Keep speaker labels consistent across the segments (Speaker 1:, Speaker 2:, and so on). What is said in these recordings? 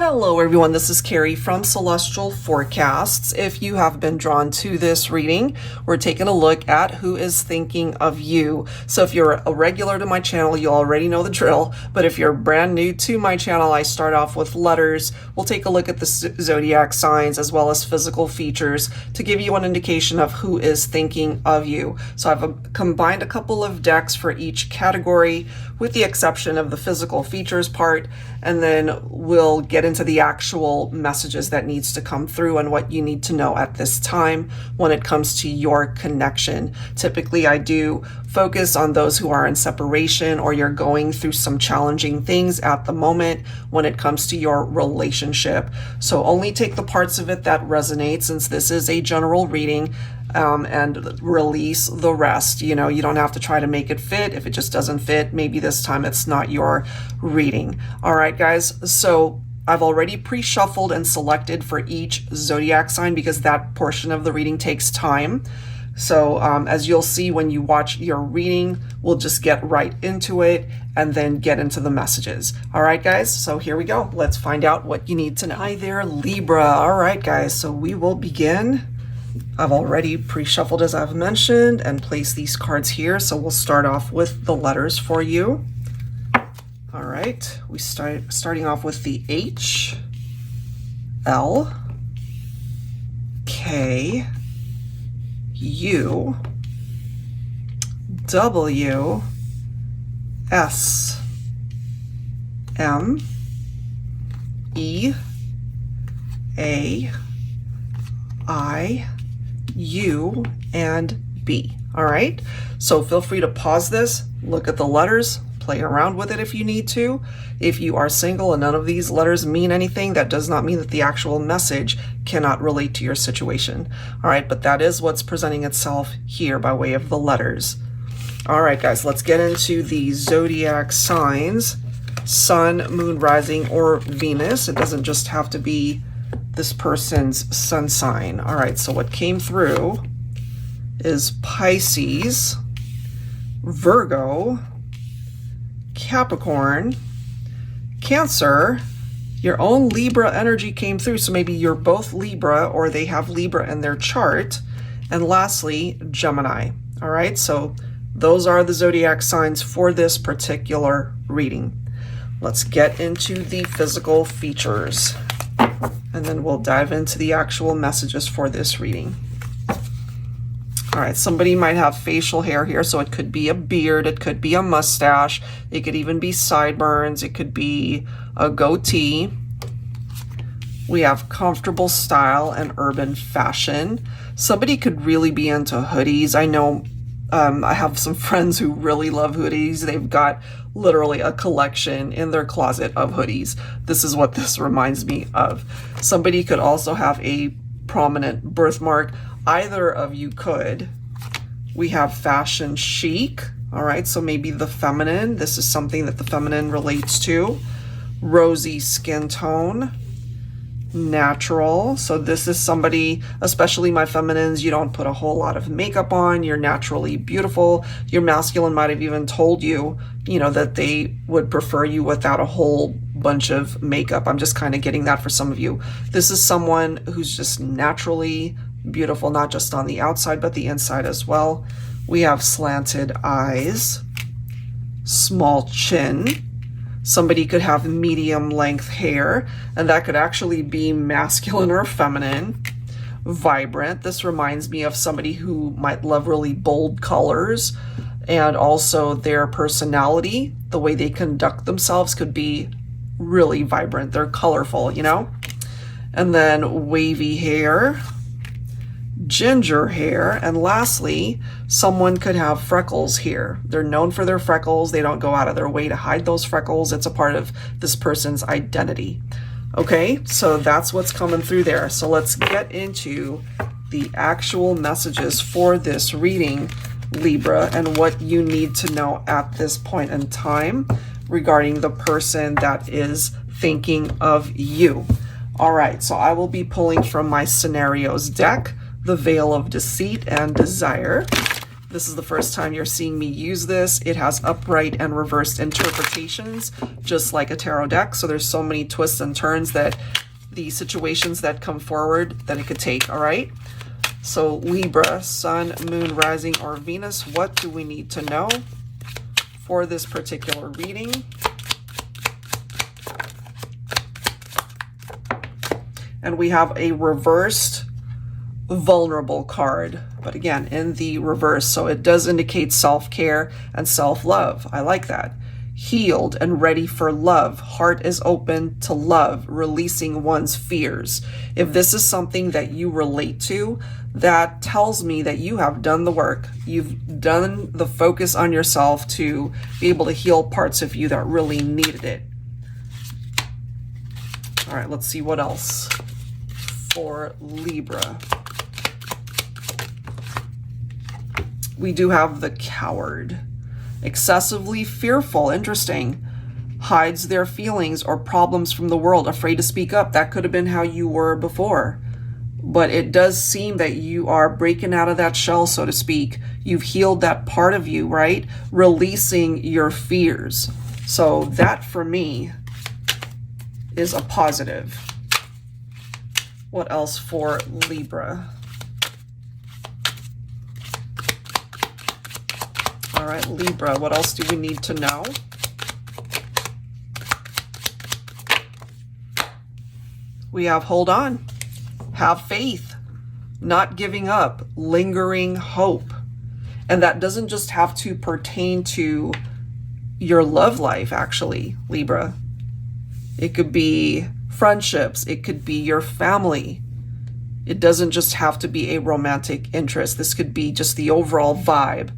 Speaker 1: Hello everyone, this is Carrie from Celestial Forecasts. If you have been drawn to this reading, we're taking a look at who is thinking of you. So if you're a regular to my channel, you already know the drill. But if you're brand new to my channel, I start off with letters. We'll take a look at the zodiac signs as well as physical features to give you an indication of who is thinking of you. So I've combined a couple of decks for each category with the exception of the physical features part, and then we'll get into the actual messages that needs to come through and what you need to know at this time when it comes to your connection. Typically, I do focus on those who are in separation or you're going through some challenging things at the moment when it comes to your relationship. So only take the parts of it that resonate, since this is a general reading, and release the rest. You know, you don't have to try to make it fit. If it just doesn't fit, maybe this time it's not your reading. All right, guys. So I've already pre-shuffled and selected for each zodiac sign because that portion of the reading takes time. So as you'll see when you watch your reading, we'll just get right into it and then get into the messages. All right, guys, so here we go. Let's find out what you need to know. Hi there, Libra. All right, guys, so we will begin. I've already pre-shuffled, as I've mentioned, and placed these cards here. So we'll start off with the letters for you. All right, we starting off with the H, L, K, U, W, S, M, E, A, I, U, and B. All right, so feel free to pause this, look at the letters, play around with it if you need to. If you are single and none of these letters mean anything, that does not mean that the actual message cannot relate to your situation. All right, but that is what's presenting itself here by way of the letters. All right, guys, let's get into the zodiac signs. Sun, moon, rising, or Venus. It doesn't just have to be this person's sun sign. All right, so what came through is Pisces, Virgo, Capricorn, Cancer. Your own Libra energy came through, so maybe you're both Libra or they have Libra in their chart. And lastly, Gemini. All right, so those are the zodiac signs for this particular reading. Let's get into the physical features, and then we'll dive into the actual messages for this reading. All right, somebody might have facial hair here, so it could be a beard, it could be a mustache, it could even be sideburns, it could be a goatee. We have comfortable style and urban fashion. Somebody could really be into hoodies. I know I have some friends who really love hoodies. They've got literally a collection in their closet of hoodies. This is what this reminds me of. Somebody could also have a prominent birthmark. Either of you could. We have fashion chic. All right, so maybe the feminine. This is something that the feminine relates to. Rosy skin tone. Natural. So this is somebody, especially my feminines, you don't put a whole lot of makeup on. You're naturally beautiful. Your masculine might have even told you, you know, that they would prefer you without a whole bunch of makeup. I'm just kind of getting that for some of you. This is someone who's just naturally beautiful, not just on the outside, but the inside as well. We have slanted eyes, small chin. Somebody could have medium length hair, and that could actually be masculine or feminine. Vibrant. This reminds me of somebody who might love really bold colors, and also their personality, the way they conduct themselves could be really vibrant. They're colorful, you know? And then wavy hair, ginger hair, and lastly, someone could have freckles here. They're known for their freckles. They don't go out of their way to hide those freckles. It's a part of this person's identity. Okay, so that's what's coming through there. So let's get into the actual messages for this reading, Libra, and what you need to know at this point in time regarding the person that is thinking of you. All right, so I will be pulling from my scenarios deck, the Veil of Deceit and Desire. this is the first time you're seeing me use this. It has upright and reversed interpretations, just like a tarot deck. So there's so many twists and turns that the situations that come forward that it could take, all right? So Libra, Sun, Moon, Rising, or Venus, what do we need to know for this particular reading? And we have a reversed vulnerable card, but again, in the reverse. So it does indicate self-care and self-love. I like that. Healed and ready for love. Heart is open to love, releasing one's fears. If this is something that you relate to, that tells me that you have done the work. You've done the focus on yourself to be able to heal parts of you that really needed it. All right, let's see what else for Libra. We do have the Coward. Excessively fearful, interesting. Hides their feelings or problems from the world, afraid to speak up. That could have been how you were before. But it does seem that you are breaking out of that shell, so to speak. You've healed that part of you, right? Releasing your fears. So that, for me, is a positive. What else for Libra? All right, Libra, what else do we need to know? We have hold on, have faith, not giving up, lingering hope. And that doesn't just have to pertain to your love life, actually, Libra. It could be friendships, it could be your family. It doesn't just have to be a romantic interest. This could be just the overall vibe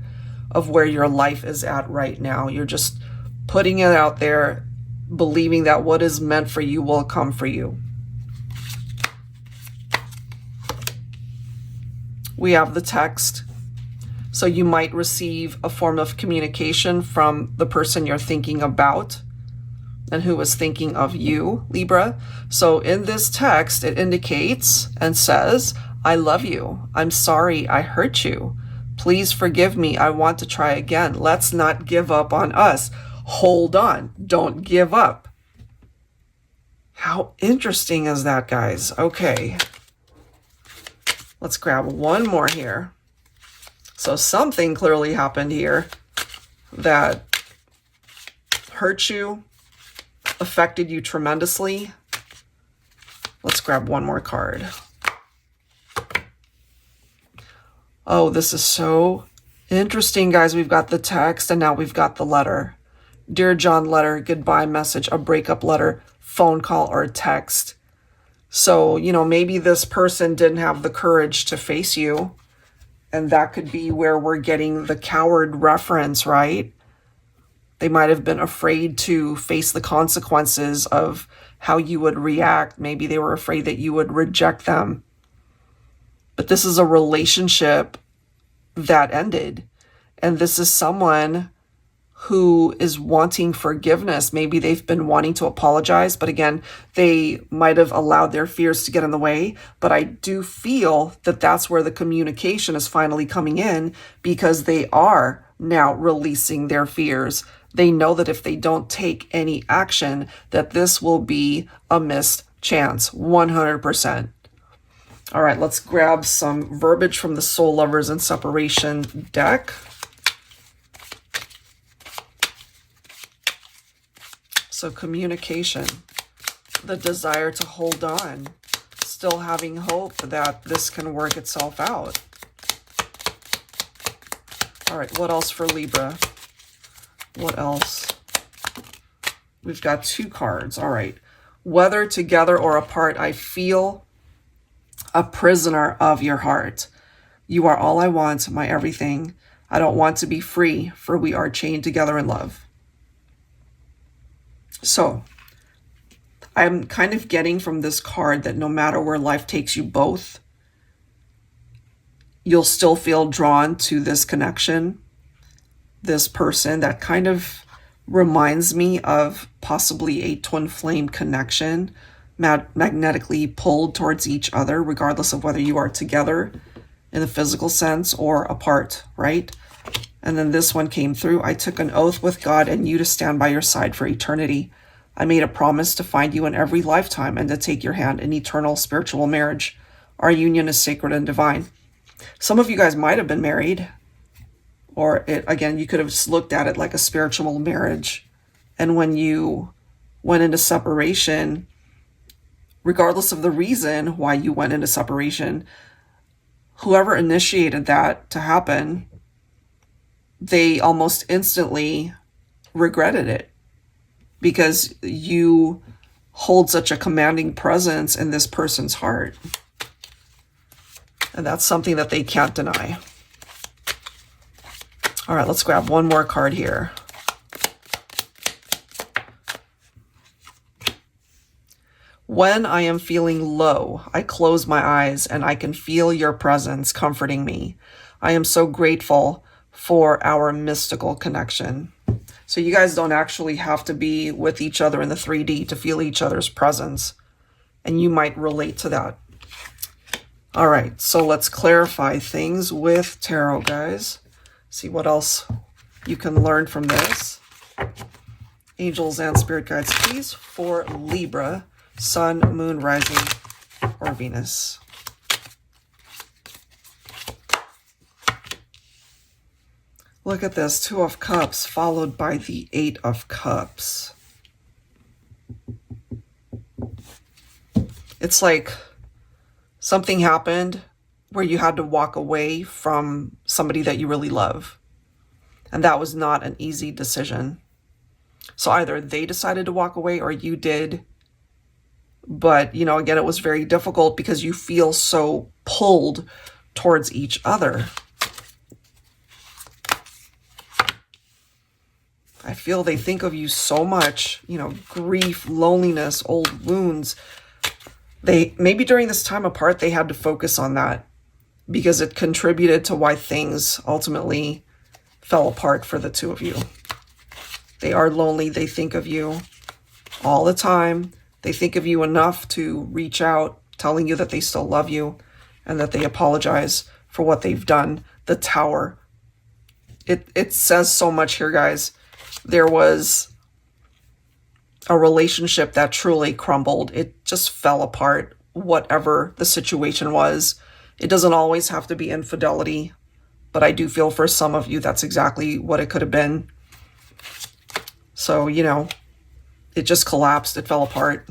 Speaker 1: of where your life is at right now. You're just putting it out there, believing that what is meant for you will come for you. We have the text. So you might receive a form of communication from the person you're thinking about and who is thinking of you, Libra. So in this text, it indicates and says, I love you. I'm sorry I hurt you. Please forgive me. I want to try again. Let's not give up on us. Hold on. Don't give up. How interesting is that, guys? Okay. Let's grab one more here. So something clearly happened here that hurt you, affected you tremendously. Let's grab one more card. Oh, this is so interesting, guys. We've got the text and now we've got the letter. Dear John letter, goodbye message, a breakup letter, phone call, or a text. So, you know, maybe this person didn't have the courage to face you. And that could be where we're getting the coward reference, right? They might have been afraid to face the consequences of how you would react. Maybe they were afraid that you would reject them. But this is a relationship that ended. And this is someone who is wanting forgiveness. Maybe they've been wanting to apologize, but again, they might have allowed their fears to get in the way. But I do feel that that's where the communication is finally coming in, because they are now releasing their fears. They know that if they don't take any action, that this will be a missed chance, 100%. All right, let's grab some verbiage from the Soul Lovers and Separation deck. So communication, the desire to hold on, still having hope that this can work itself out. All right, what else for Libra? What else? We've got two cards. All right. Whether together or apart, I feel a prisoner of your heart. You are all I want, my everything. I don't want to be free, for we are chained together in love. So I'm kind of getting from this card that no matter where life takes you both, you'll still feel drawn to this connection, this person that kind of reminds me of possibly a twin flame connection, magnetically pulled towards each other, regardless of whether you are together in the physical sense or apart, right? And then this one came through. I took an oath with God and you to stand by your side for eternity. I made a promise to find you in every lifetime and to take your hand in eternal spiritual marriage. Our union is sacred and divine. Some of you guys might have been married, or again, you could have looked at it like a spiritual marriage. And when you went into separation, regardless of the reason why you went into separation, whoever initiated that to happen, they almost instantly regretted it because you hold such a commanding presence in this person's heart. And that's something that they can't deny. All right, let's grab one more card here. When I am feeling low, I close my eyes and I can feel your presence comforting me. I am so grateful for our mystical connection. So you guys don't actually have to be with each other in the 3D to feel each other's presence. And you might relate to that. All right, so let's clarify things with tarot, guys. See what else you can learn from this. Angels and spirit guides, please, for Libra, Sun, Moon, Rising, or Venus. Look at this, 2 of Cups followed by the 8 of Cups. It's like something happened where you had to walk away from somebody that you really love. And that was not an easy decision. So either they decided to walk away or you did. But, you know, again, it was very difficult because you feel so pulled towards each other. I feel they think of you so much, you know, grief, loneliness, old wounds. Maybe during this time apart, they had to focus on that because it contributed to why things ultimately fell apart for the two of you. They are lonely. They think of you all the time. They think of you enough to reach out, telling you that they still love you and that they apologize for what they've done. The Tower. It says so much here, guys. There was a relationship that truly crumbled. It just fell apart, whatever the situation was. It doesn't always have to be infidelity, but I do feel for some of you that's exactly what it could have been. So, you know, it just collapsed. It fell apart.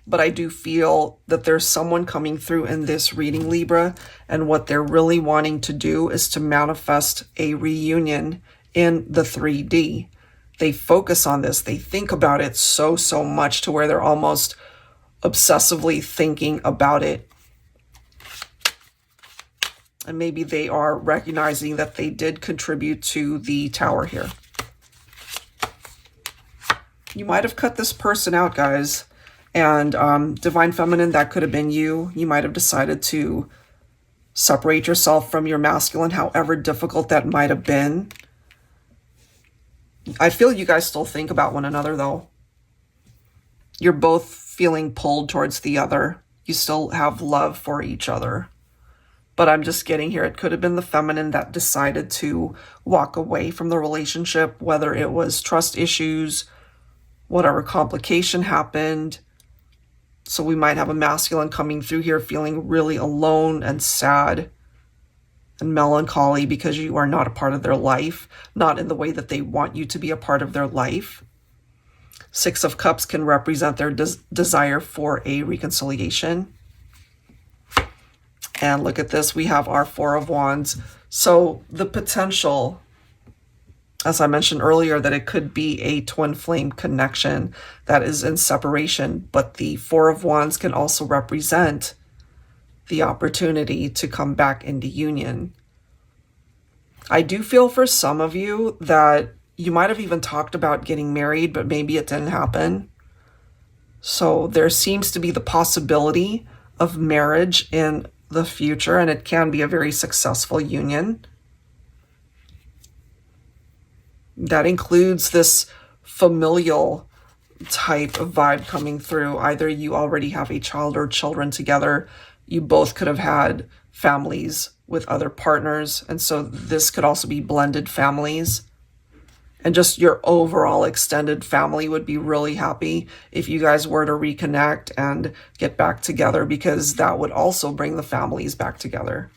Speaker 1: But I do feel that there's someone coming through in this reading, Libra, and what they're really wanting to do is to manifest a reunion in the 3D. They focus on this. They think about it so much to where they're almost obsessively thinking about it. And maybe they are recognizing that they did contribute to the Tower here. You might have cut this person out, guys. And Divine Feminine, that could have been you. You might have decided to separate yourself from your masculine, however difficult that might have been. I feel you guys still think about one another, though. You're both feeling pulled towards the other. You still have love for each other. But I'm just getting here, it could have been the feminine that decided to walk away from the relationship, whether it was trust issues, whatever complication happened. So we might have a masculine coming through here feeling really alone and sad and melancholy because you are not a part of their life, not in the way that they want you to be a part of their life. 6 of Cups can represent their desire for a reconciliation. And look at this, we have our 4 of Wands. So the potential, as I mentioned earlier, that it could be a twin flame connection that is in separation, but the 4 of Wands can also represent the opportunity to come back into union. I do feel for some of you that you might have even talked about getting married, but maybe it didn't happen. So there seems to be the possibility of marriage in the future, and it can be a very successful union. That includes this familial type of vibe coming through. Either you already have a child or children together, you both could have had families with other partners. And so this could also be blended families. And just your overall extended family would be really happy if you guys were to reconnect and get back together, because that would also bring the families back together.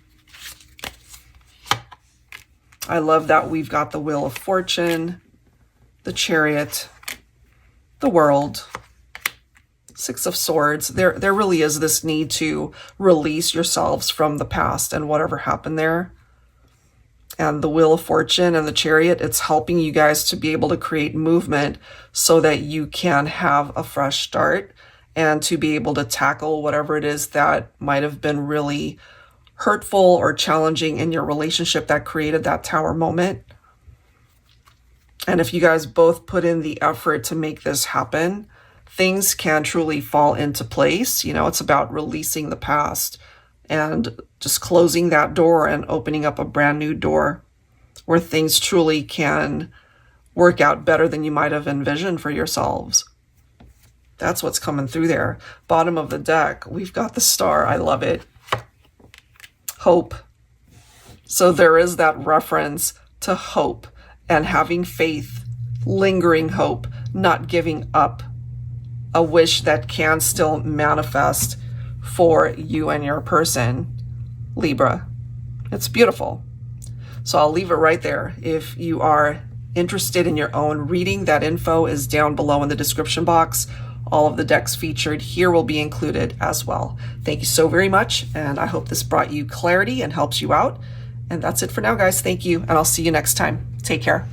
Speaker 1: I love that we've got the Wheel of Fortune, the Chariot, the World, Six of Swords. There really is this need to release yourselves from the past and whatever happened there. And the Wheel of Fortune and the Chariot, it's helping you guys to be able to create movement so that you can have a fresh start and to be able to tackle whatever it is that might have been really hurtful or challenging in your relationship that created that Tower moment. And if you guys both put in the effort to make this happen, things can truly fall into place. You know, it's about releasing the past and just closing that door and opening up a brand new door where things truly can work out better than you might have envisioned for yourselves. That's what's coming through there. Bottom of the deck, we've got the Star. I love it. Hope. So there is that reference to hope and having faith, lingering hope, not giving up, a wish that can still manifest for you and your person, Libra. It's beautiful. So I'll leave it right there. If you are interested in your own reading, that info is down below in the description box. All of the decks featured here will be included as well. Thank you so very much, and I hope this brought you clarity and helps you out. And that's it for now, guys. Thank you, and I'll see you next time. Take care.